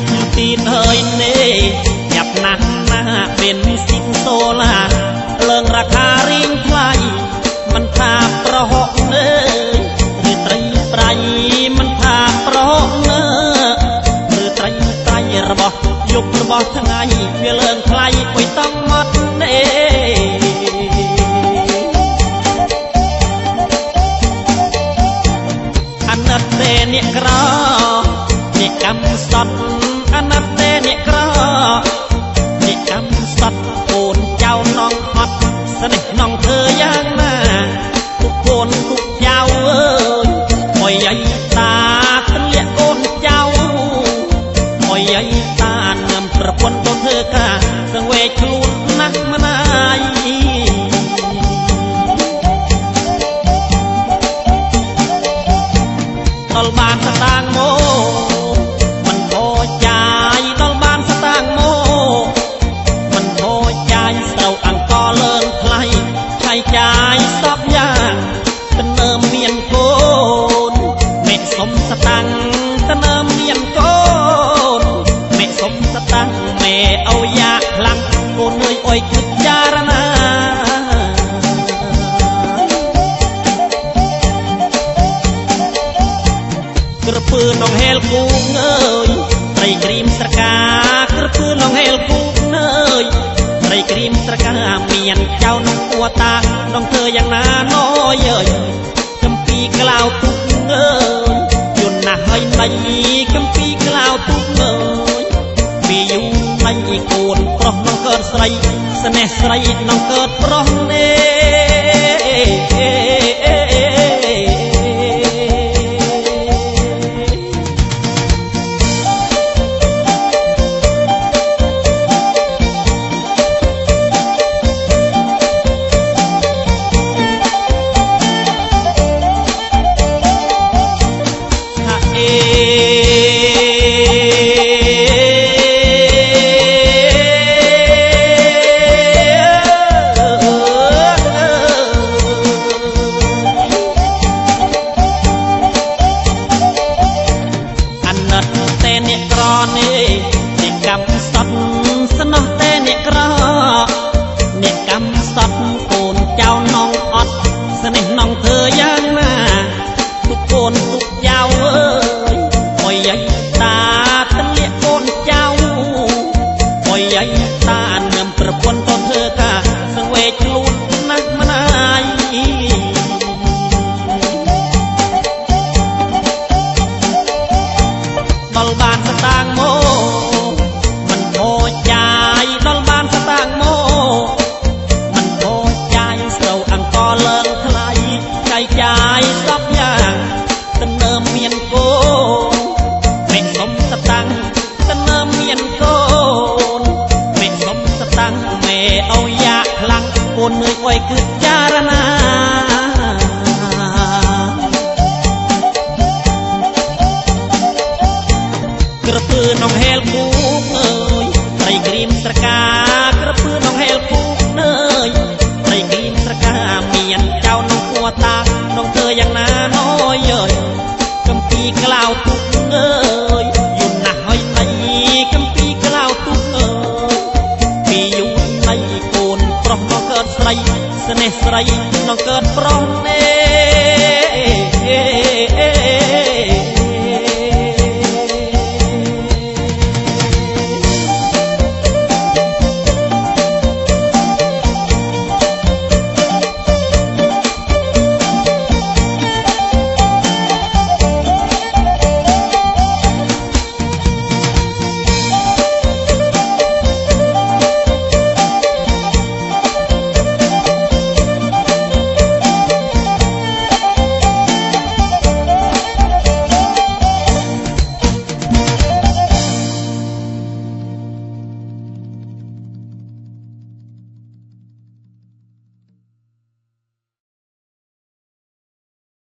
ប់ទីនហើយនេះញាប់ណាស់ណាเป็นស៊ីងសូឡាលើងរាខារៀងថ្លៃមិនថាប្រហុកនៅឬត្រីប្រៃមិនថាប្រហុកនៅឬត្រីប្រៃរបស់យប់របស់ថ្ងៃវាលើងថ្លៃអុយតង់មកនេះអាណិតទេអ្នកក្រអ្នកកម្មសតអាណិតទេអ្នកក្រអ្នកកម្មសតកូនចៅនងអត់ស្នេះនងធ្វើយ៉ាងណាទុកកូនទុកចៅអើយអុយអាយតាទលាក់កូនចៅអុយអាយតានឹមប្រពន្ធកូនធ្វើការសង្វេគខ្លួនណាស់ម្នាយដល់បានស្តាងមកមិនพอចាយដល់បានស្តាងមកមិនพอចាយស្រូវអង្គលើងថ្លៃឆៃចាយសពយ៉ាងតើមានកូនមេសុំស្តាំងតើមានកូនមេសុំស្តាំងមេអោយ៉ាខ្លាំងកូនអើយអុយគិតចារណាក្រពើនងហេលគូងអើយត្រីក្រៀមស្រកាក្រពើនងហេលគូងអើយត្រីក្រៀមស្រកាមានចៅនងពួតានងធ្វើយ៉ាងណាណយអើយកំពីក្លាវទុកអើយយន់ណាស់ហើយណៃកំពីក្លាវទុកអើយពីយូរណៃកូនប្រុសនងកើតស្រីស្នេហ៍ស្រីនងកើតប្រុសនេះដល់បានស្តាងមកមិនพอចាយដល់បានស្តាងមកមិនพอចាយស្រូវអង្គលើងថ្លៃចៃចាយសពយ៉ាងតើមានកូនមេសុំស្តាំងតើមានកូនមេសុំស្តាំងមេអោយ៉ាខ្លាំងកូនអើយអុយគឺចារណាក្រពើនងហេលគូអើយត្រីក្រៀមស្រកាក្រពើនងហេលគូអើយត្រីក្រៀមស្រកាមានចៅនងពួតានងធ្វើយ៉ាងណាណយអើយកំពីក្លាវទុកអើយយូរណាស់ហើយណៃកំពីក្លាវទុកអើយពីយូរណៃកូនប្រុសនងកើតស្រីស្នេហ៍ស្រីនងកើតប្រុស